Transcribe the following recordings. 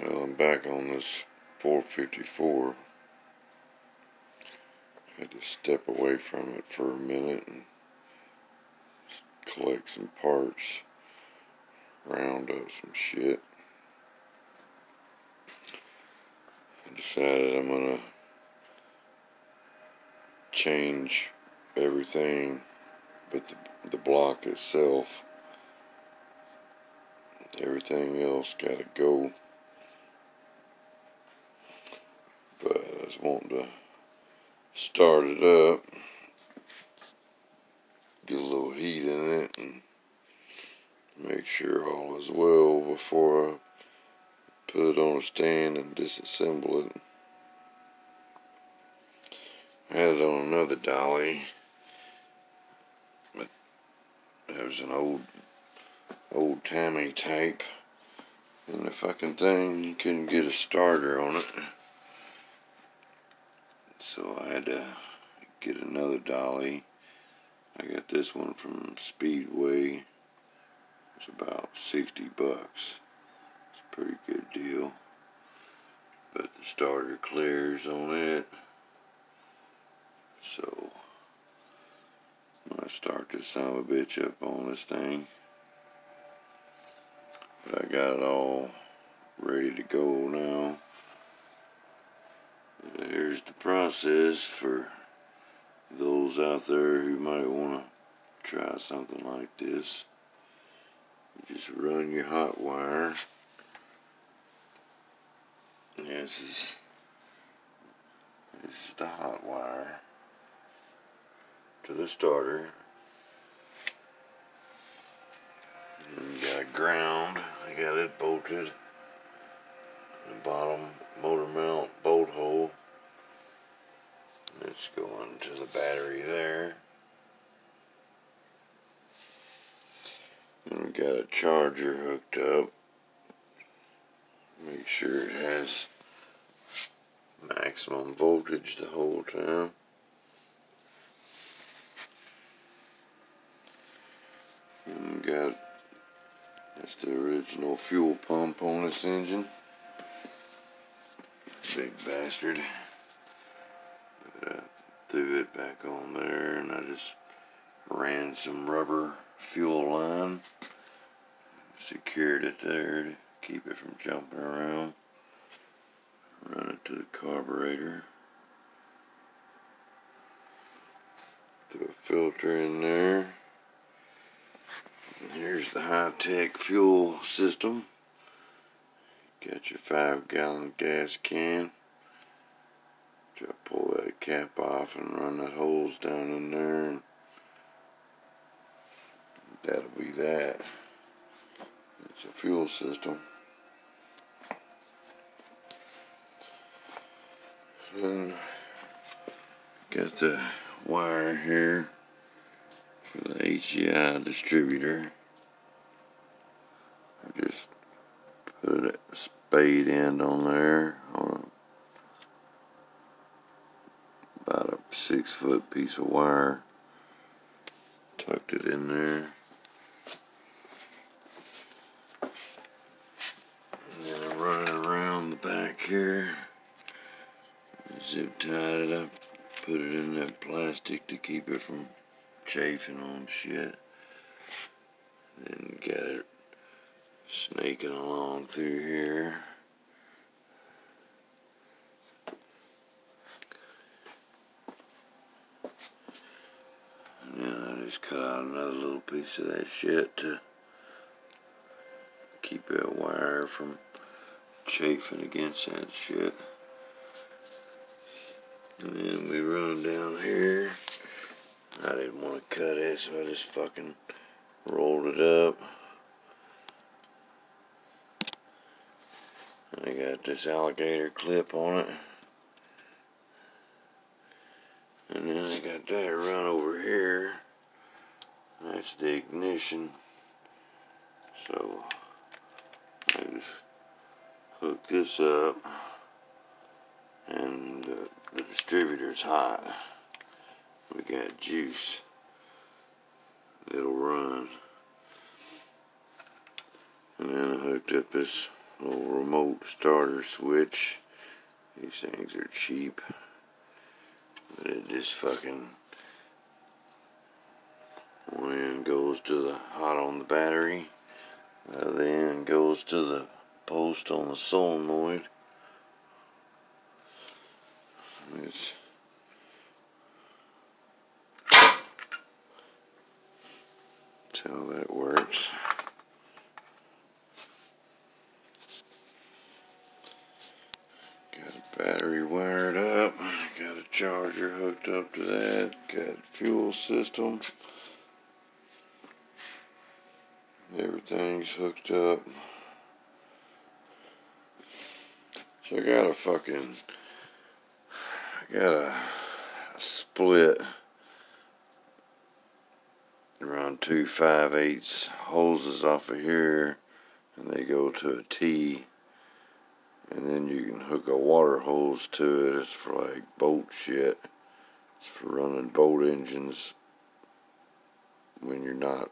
Well, I'm back on this 454. Had to step away from it for a minute and collect some parts, round up some shit. I decided I'm gonna change everything but the block itself. Everything else gotta go. But I was wanting to start it up, get a little heat in it, and make sure all is well before I put it on a stand and disassemble it. I had it on another dolly, but it was an old Tammy type, and the fucking thing, you couldn't get a starter on it. So I had to get another dolly. I got this one from Speedway. It's about 60 bucks. It's a pretty good deal. But the starter clears on it. So I'm gonna start this son of a bitch up on this thing. But I got it all ready to go now. Here's the process for those out there who might want to try something like this. You just run your hot wire. This is the hot wire to the starter. And you got ground. I got it bolted. The bottom motor mount bolt hole. It's going to the battery there. And we got a charger hooked up. Make sure it has maximum voltage the whole time. And we got, that's the original fuel pump on this engine. Big bastard. But I threw it back on there, and I just ran some rubber fuel line, secured it there to keep it from jumping around. Run it to the carburetor. Throw a filter in there. And here's the high-tech fuel system. Got your 5-gallon gas can. Try to pull that cap off and run that hose down in there, and that'll be that. It's a fuel system. Then got the wire here for the HEI distributor. I just put a spade end on there on about a 6-foot piece of wire. Tucked it in there. And then I run it around the back here. Zip tied it up. Put it in that plastic to keep it from chafing on shit. Then got it snaking along through here. And then I just cut out another little piece of that shit to keep that wire from chafing against that shit. And then we run down here. I didn't want to cut it, so I just fucking rolled it up. And I got this alligator clip on it. And then I got that run over here. That's the ignition. So I just hook this up. And the distributor's hot. We got juice. It'll run. And then I hooked up this little remote starter switch. These things are cheap, but it just fucking, one end goes to the hot on the battery, the other end goes to the post on the solenoid. That's how that works. Got a battery wired up, got a charger hooked up to that, got fuel system. Everything's hooked up. So I got a split around 2 5/8 hoses off of here, and they go to a T, and then you can hook a water hose to it. It's for like boat shit. It's for running boat engines when you're not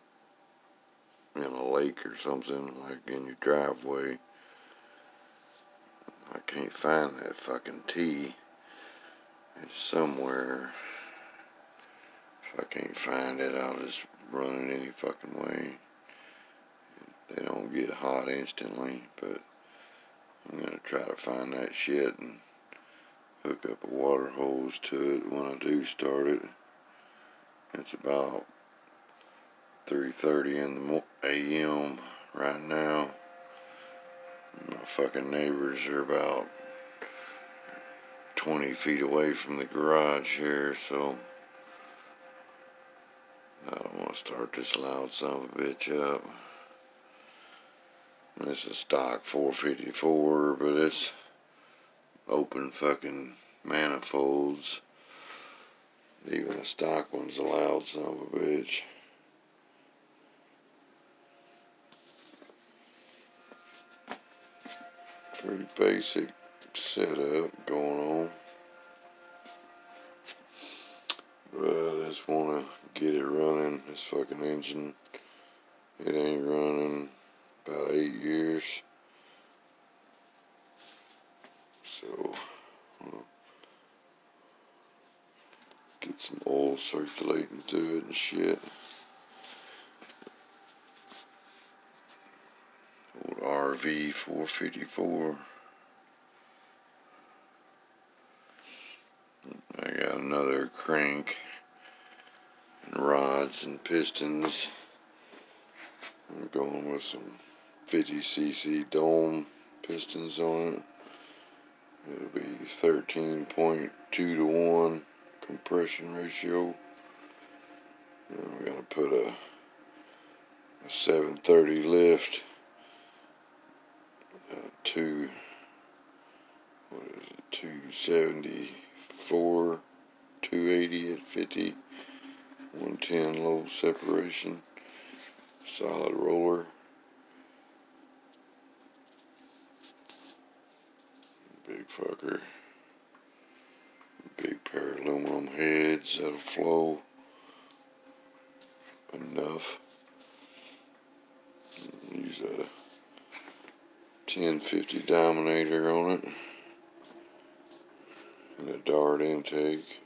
in a lake or something, like in your driveway. I can't find that fucking T. It's somewhere. If I can't find it, I'll just run it any fucking way. They don't get hot instantly, but I'm gonna try to find that shit and hook up a water hose to it when I do start it. It's about 3:30 in the a.m. right now. My fucking neighbors are about 20 feet away from the garage here, so I don't want to start this loud son of a bitch up. This is stock 454, but it's open fucking manifolds. Even the stock one's a loud son of a bitch. Pretty basic setup going on. But I just want to get it running. This fucking engine, it ain't running about 8 years. So, get some oil circulating through it and shit. Old RV 454. I got another crank and rods and pistons. I'm going with some 50cc dome pistons on it. It'll be 13.2 to 1 compression ratio. And we're going to put a 730 lift, 274, 280 at 50, 110 low separation, solid roller. Big fucker. Big pair of aluminum heads that'll flow enough. Use a 1050 Dominator on it and a Dart intake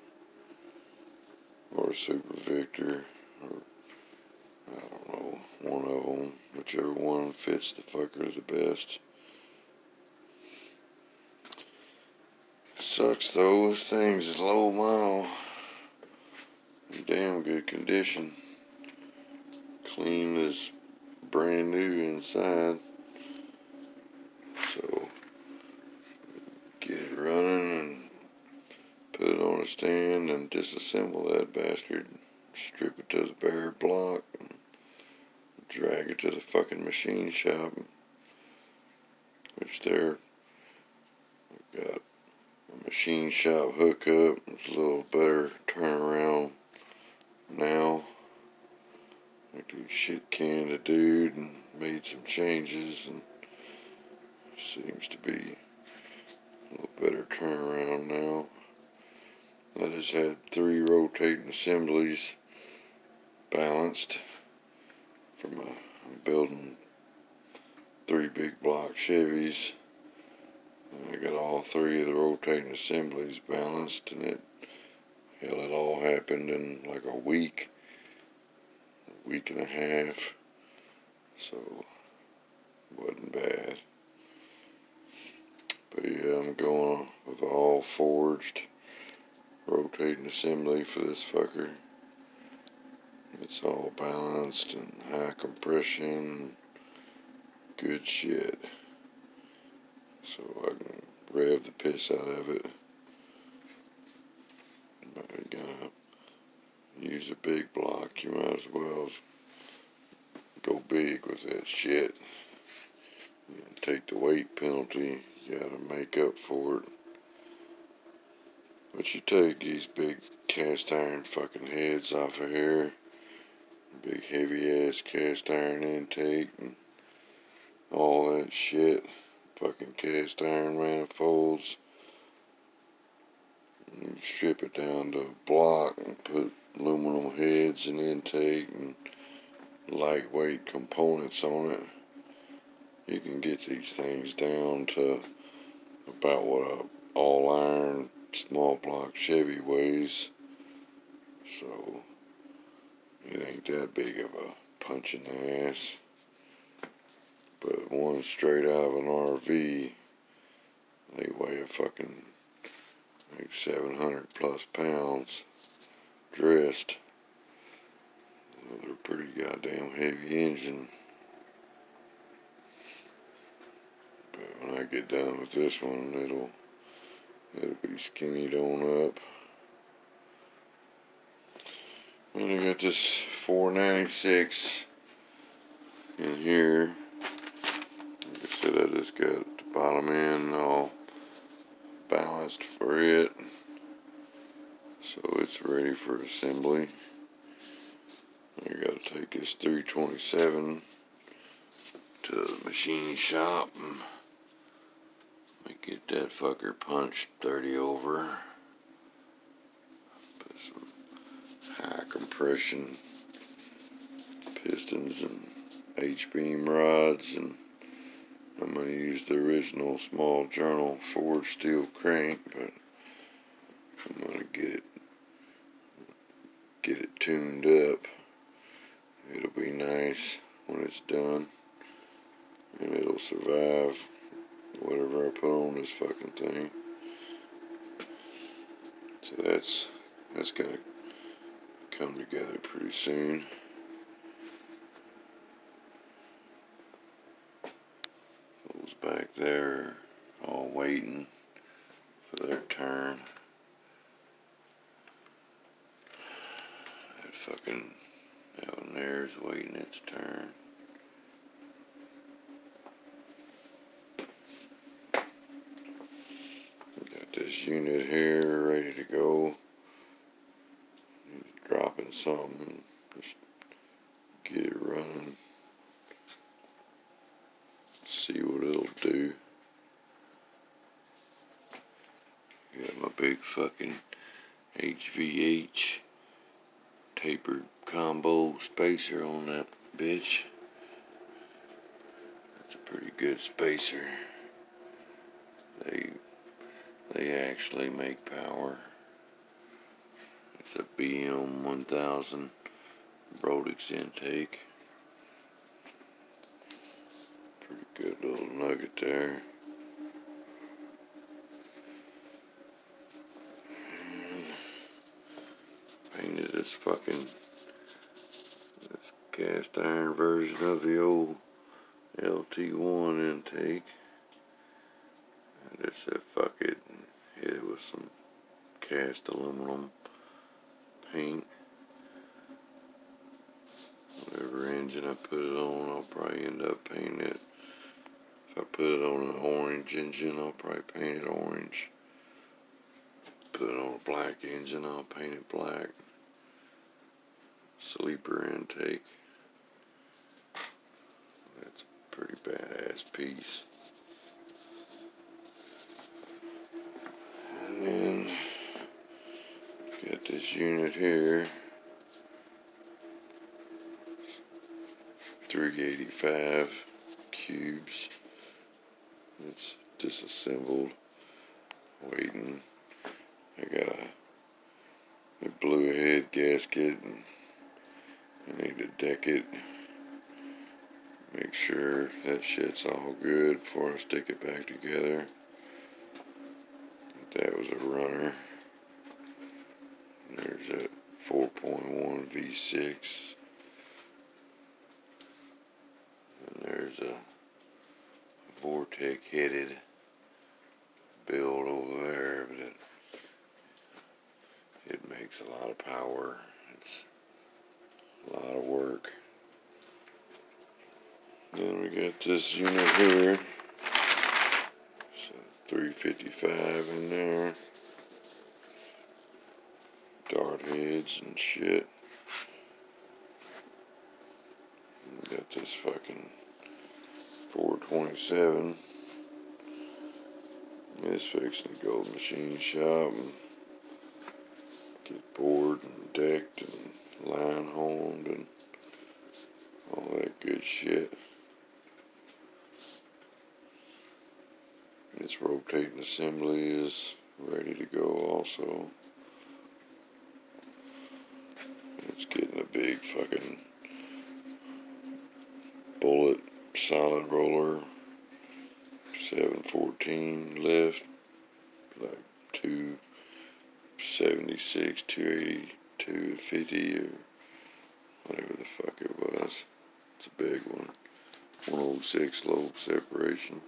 or a Super Victor, or I don't know, one of them, whichever one fits the fucker the best. Sucks though, this thing's low mile, in damn good condition, clean as brand new inside. So get it running and put it on a stand and disassemble that bastard, strip it to the bare block and drag it to the fucking machine shop, which they're got a machine shop hookup. It's a little better turnaround now. Like they shit canned a dude and made some changes, and seems to be a little better turnaround now. I just had 3 rotating assemblies balanced from I'm building 3 big block Chevys. And I got all 3 of the rotating assemblies balanced, and it all happened in like a week and a half. So it wasn't bad. But yeah, I'm going with all forged rotating assembly for this fucker. It's all balanced and high compression, good shit. So I can rev the piss out of it. But you gotta use a big block. You might as well go big with that shit. And take the weight penalty. You gotta make up for it. But you take these big cast iron fucking heads off of here. Big heavy ass cast iron intake and all that shit. Fucking cast iron manifolds. And you strip it down to a block and put aluminum heads and intake and lightweight components on it. You can get these things down to about what a all iron small block Chevy weighs. So it ain't that big of a punch in the ass. But one straight out of an RV, they weigh a fucking like 700 plus pounds dressed. So they're pretty goddamn heavy engine. But when I get done with this one, it'll be skinnied on up. And I got this 496 in here. Like I said, I just got the bottom end all balanced for it. So it's ready for assembly. I gotta take this 327 to the machine shop and get that fucker punched 30 over. Put some high compression pistons and H-beam rods, and I'm going to use the original small journal forged steel crank, but I'm going to get it tuned up. It'll be nice when it's done, and it'll survive whatever I put on this fucking thing. So that's gonna come together pretty soon. Those back there all waiting for their turn. That one there's waiting its turn. Got this unit here ready to go. Dropping something, just get it running. See what it'll do. Got my big fucking HVH tapered combo spacer on that bitch. That's a pretty good spacer. They actually make power. It's a BM 1000 Brodix intake. Pretty good little nugget there. And painted this cast iron version of the old LT1 intake. I just said fuck it and hit it with some cast aluminum paint. Whatever engine I put it on, I'll probably end up painting it. If I put it on an orange engine, I'll probably paint it orange. Put it on a black engine, I'll paint it black. Sleeper intake. That's a pretty badass piece. And then got this unit here, 385 cubes. It's disassembled, waiting. I got a blue head gasket, and I need to deck it. Make sure that shit's all good before I stick it back together. That was a runner. There's that 4.1 V6. And there's a Vortex headed build over there, but it makes a lot of power. It's a lot of work. Then we got this unit here. So 355 in there. Dart heads and shit. We got this fucking 427. It's fixing to go to the machine shop and get bored and decked and line honed and all that good shit. This rotating assembly is ready to go also. It's getting a big fucking bullet solid roller, 714 lift, like 276, 280, 250 or whatever the fuck it was. It's a big one. 106 lobe separation.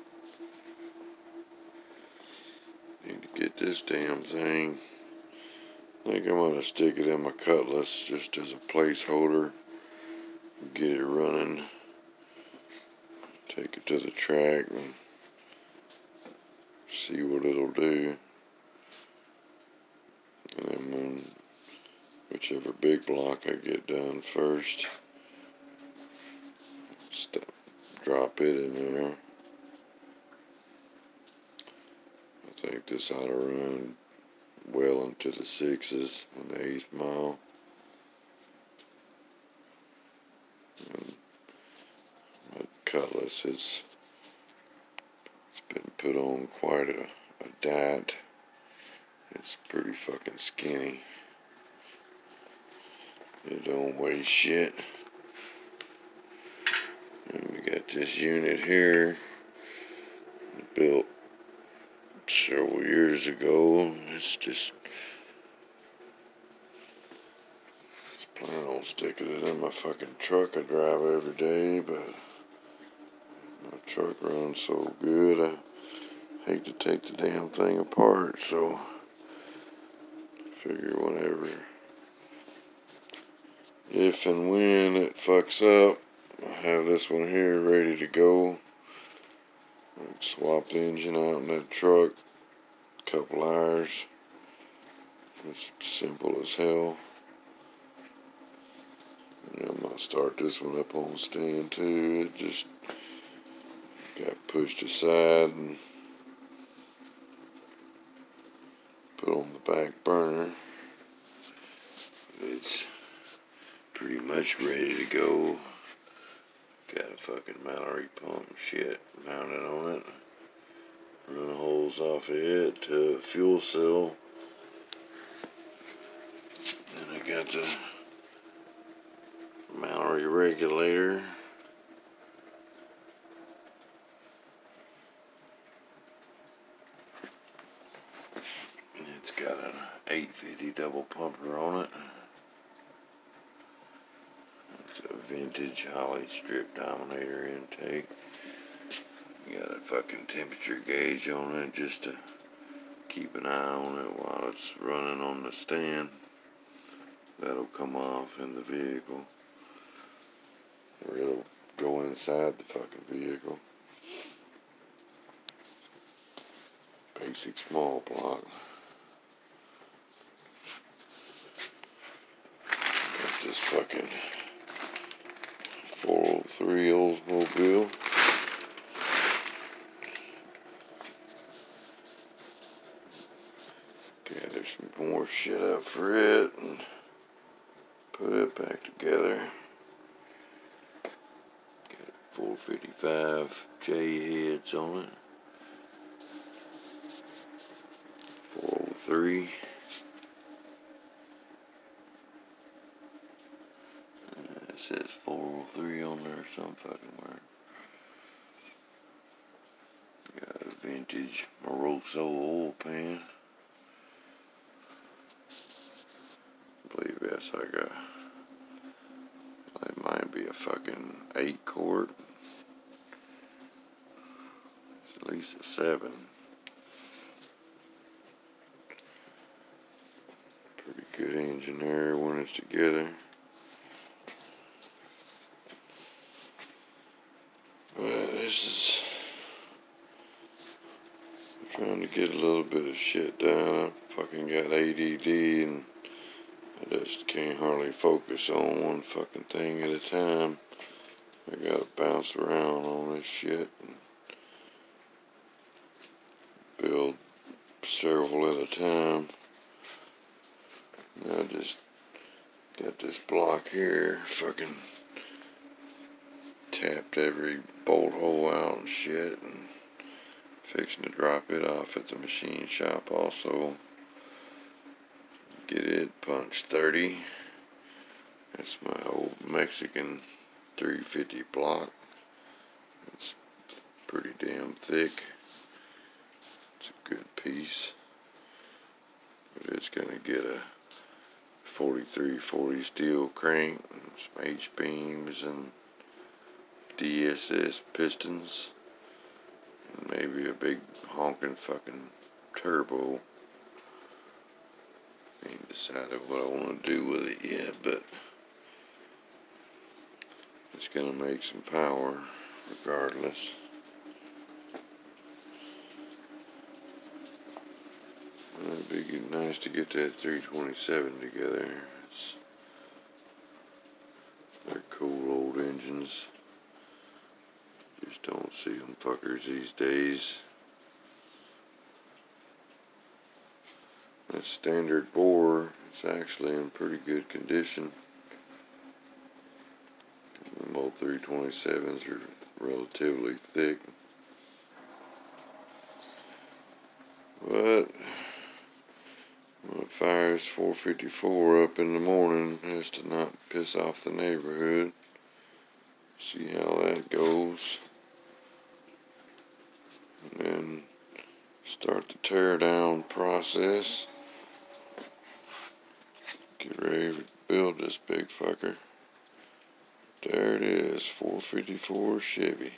Need to get this damn thing. I think I'm gonna stick it in my cutlass just as a placeholder. Get it running. Take it to the track and see what it'll do. And then when whichever big block I get done first, drop it in there. I think this ought to run well into the 6s and the 8th mile. And my cutlass it's been put on quite a diet. It's pretty fucking skinny. It don't weigh shit. And we got this unit here built several years ago. It's planning on sticking it in my fucking truck I drive every day, but my truck runs so good I hate to take the damn thing apart, so I figure whenever, if and when it fucks up, I have this one here ready to go. I can swap the engine out in that truck, couple hours. It's simple as hell. And I'm gonna start this one up on stand too. It just got pushed aside and put on the back burner. It's pretty much ready to go. Got a fucking Mallory pump and shit mounted on it. Run holes off of it to a fuel cell. And I got the Mallory regulator. And it's got an 850 double pumper on it. It's a vintage Holly strip dominator intake. You got a fucking temperature gauge on it just to keep an eye on it while it's running on the stand. That'll come off in the vehicle. Or it'll go inside the fucking vehicle. Basic small block. Got this fucking 403 Oldsmobile. Gather some more shit up for it and put it back together. Got it full 455 J heads on it. 403. It says 403 on there some fucking word. Got a vintage Moroso oil pan. I believe that's like a, it might be a fucking 8 quart. It's at least a 7. Pretty good engine there when it's together. But this is trying to get a little bit of shit done. I fucking got ADD and I just can't hardly focus on one fucking thing at a time. I gotta bounce around on this shit and build several at a time. And I just got this block here, fucking tapped every bolt hole out and shit, and fixing to drop it off at the machine shop also. Get it punched 30. That's my old Mexican 350 block. It's pretty damn thick. It's a good piece. But it's gonna get a 4340 steel crank, and some H-beams and DSS pistons, and maybe a big honking fucking turbo. Ain't decided what I want to do with it yet, but it's gonna make some power regardless. It'd be nice to get that 327 together. They're cool old engines. Just don't see them fuckers these days. That standard bore is actually in pretty good condition. The old 327s are relatively thick. But when it fires 454 up in the morning, has to not piss off the neighborhood. See how that goes. And then start the tear down process. Get ready to build this big fucker. There it is, 454 Chevy.